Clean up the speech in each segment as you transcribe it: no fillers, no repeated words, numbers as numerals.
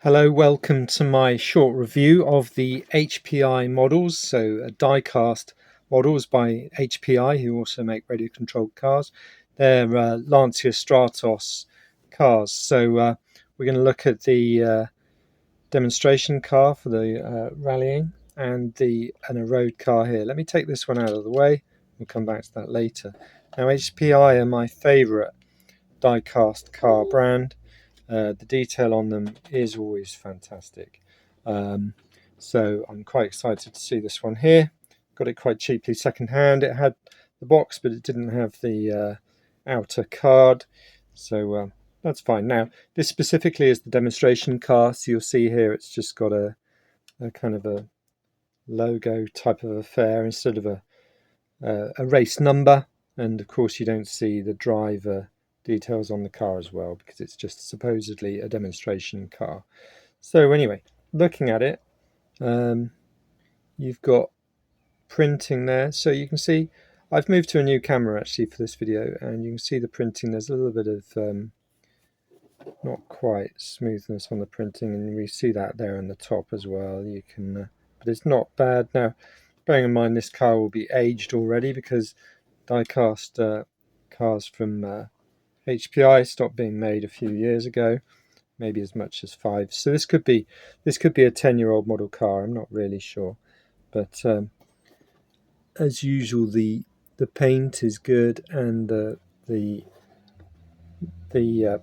Hello, welcome to my short review of the HPI models, so die-cast models by HPI, who also make radio-controlled cars. They're Lancia Stratos cars. So we're going to look at the demonstration car for the rallying and a road car here. Let me take this one out of the way. We'll come back to that later. Now, HPI are my favourite die-cast car brand. The detail on them is always fantastic. So I'm quite excited to see this one here. Got it quite cheaply second hand. It had the box, but it didn't have the outer card. So that's fine. Now, this specifically is the demonstration car. So you'll see here it's just got a kind of a logo type of affair instead of a race number. And of course, you don't see the driver details on the car as well because it's just supposedly a demonstration car. So anyway, looking at it, you've got printing there, so you can see I've moved to a new camera actually for this video, and you can see the printing. There's a little bit of not quite smoothness on the printing, and we see that there on the top as well. You can but it's not bad. Now, bearing in mind this car will be aged already because die-cast cars from HPI stopped being made a few years ago, maybe as much as 5. So this could be a 10-year-old model car. I'm not really sure, but as usual, the paint is good, and the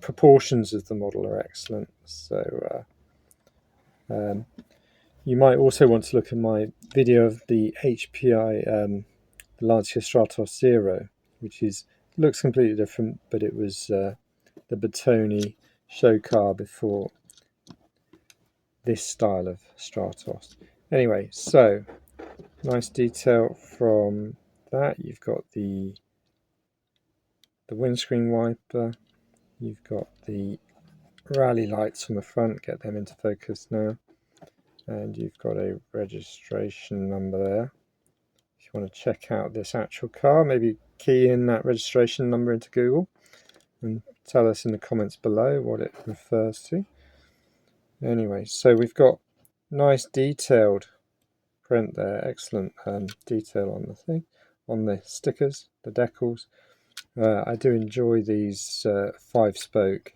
proportions of the model are excellent. So you might also want to look at my video of the HPI the Lancia Stratos Zero, which looks completely different, but it was the Bertone show car before this style of Stratos. Anyway, so nice detail from that. You've got the windscreen wiper, you've got the rally lights on the front, get them into focus now, and you've got a registration number there. If you want to check out this actual car, maybe key in that registration number into Google and tell us in the comments below what it refers to. Anyway, so we've got nice detailed print there, excellent detail on the thing, on the stickers, the decals. I do enjoy these 5-spoke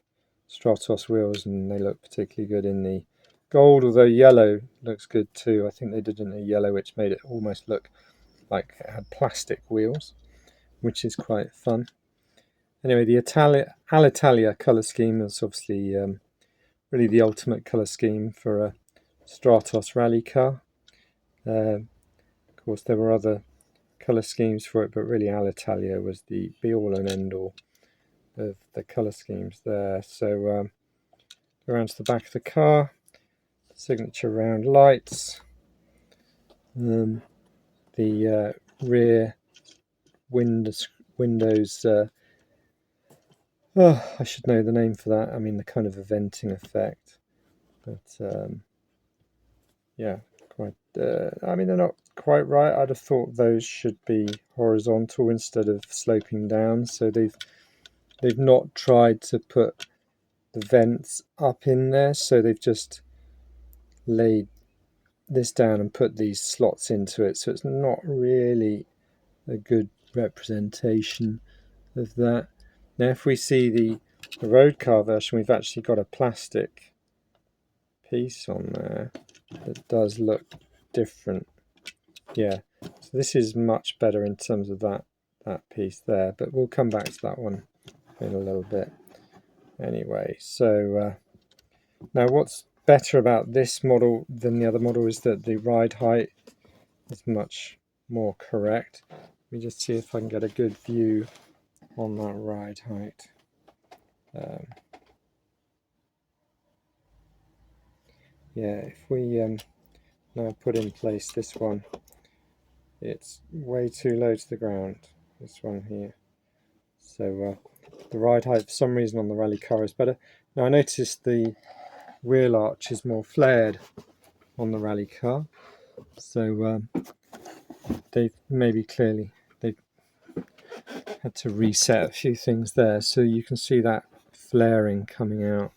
Stratos wheels, and they look particularly good in the gold, although yellow looks good too. I think they did it in a yellow which made it almost look like it had plastic wheels, which is quite fun. Anyway, the Alitalia colour scheme is obviously really the ultimate colour scheme for a Stratos rally car. Of course, there were other colour schemes for it, but really Alitalia was the be-all and end-all of the colour schemes there. So go around to the back of the car, signature round lights, the rear windows. I should know the name for that. I mean, the kind of a venting effect, but yeah, quite. I mean, they're not quite right. I'd have thought those should be horizontal instead of sloping down. So they've not tried to put the vents up in there. So they've just laid this down and put these slots into it. So it's not really a good representation of that. Now, if we see the road car version, we've actually got a plastic piece on there that does look different. Yeah, so this is much better in terms of that piece there, but we'll come back to that one in a little bit. Anyway, so now what's better about this model than the other model is that the ride height is much more correct. Let me just see if I can get a good view on that ride height. Yeah, if we now put in place this one, it's way too low to the ground, this one here. So the ride height for some reason on the rally car is better. Now I noticed the wheel arch is more flared on the rally car, so they've had to reset a few things there, so you can see that flaring coming out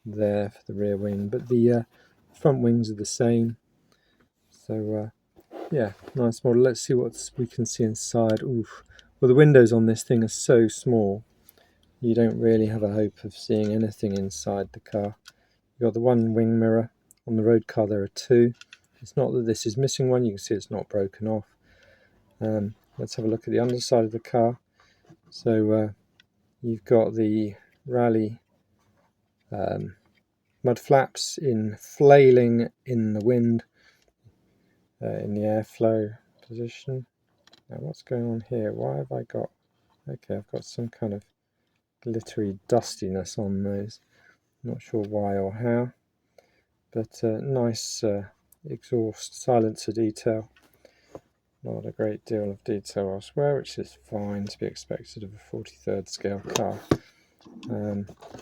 there for the rear wing, but the front wings are the same. So yeah, nice model. Let's see what we can see inside. Oof. Well, the windows on this thing are so small, you don't really have a hope of seeing anything inside the car. You've got the one wing mirror. On the road car there are two. It's not that this is missing one, you can see it's not broken off. Let's have a look at the underside of the car. So you've got the rally mud flaps in flailing in the wind, in the airflow position. Now what's going on here? Why have I got... Okay, I've got some kind of glittery dustiness on those. Not sure why or how, but nice exhaust silencer detail. Not a great deal of detail elsewhere, which is fine to be expected of a 43rd scale car.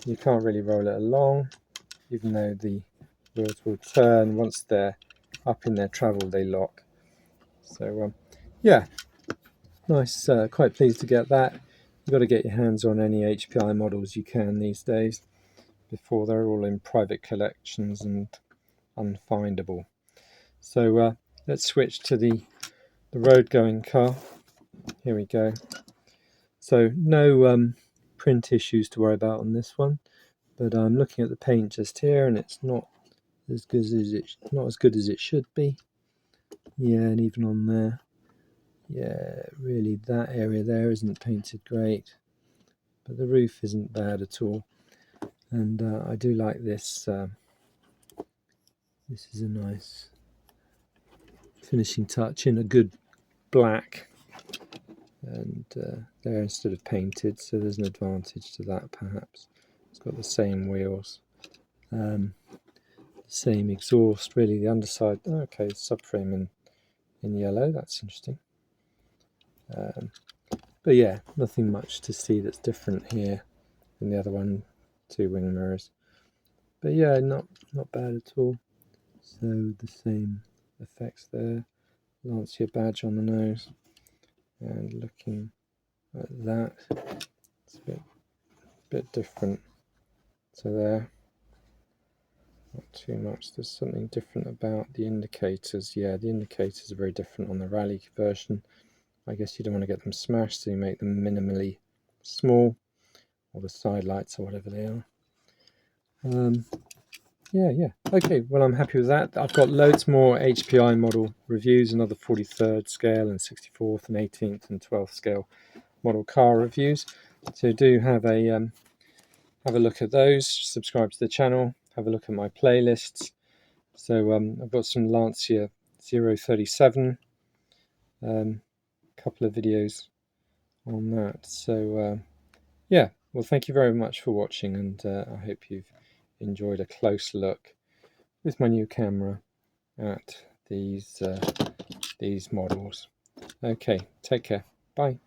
You can't really roll it along, even though the wheels will turn. Once they're up in their travel, they lock. So yeah, nice. Quite pleased to get that. You've got to get your hands on any HPI models you can these days, before they're all in private collections and unfindable. So let's switch to the road going car. Here we go. So no print issues to worry about on this one, but I'm looking at the paint just here, and it's not as good as it should be. Yeah, and even on there, yeah, really that area there isn't painted great, but the roof isn't bad at all. And I do like this. This is a nice finishing touch in a good black, and there instead of painted, so there's an advantage to that perhaps. It's got the same wheels, same exhaust, really. The underside, okay, subframe in yellow, that's interesting. But yeah, nothing much to see that's different here than the other one. Two wing mirrors, but yeah, not bad at all. So the same effects there. Lancia badge on the nose, and looking at that, it's a bit different. So there, not too much. There's something different about the indicators. Yeah, the indicators are very different on the rally version. I guess you don't want to get them smashed, so you make them minimally small, or the side lights or whatever they are. Yeah. Okay, well, I'm happy with that. I've got loads more HPI model reviews, another 43rd scale and 64th and 18th and 12th scale model car reviews. So do have a look at those. Subscribe to the channel. Have a look at my playlists. So I've got some Lancia 037, couple of videos on that. So yeah, well, thank you very much for watching, and I hope you've enjoyed a close look with my new camera at these models. Okay, take care. Bye.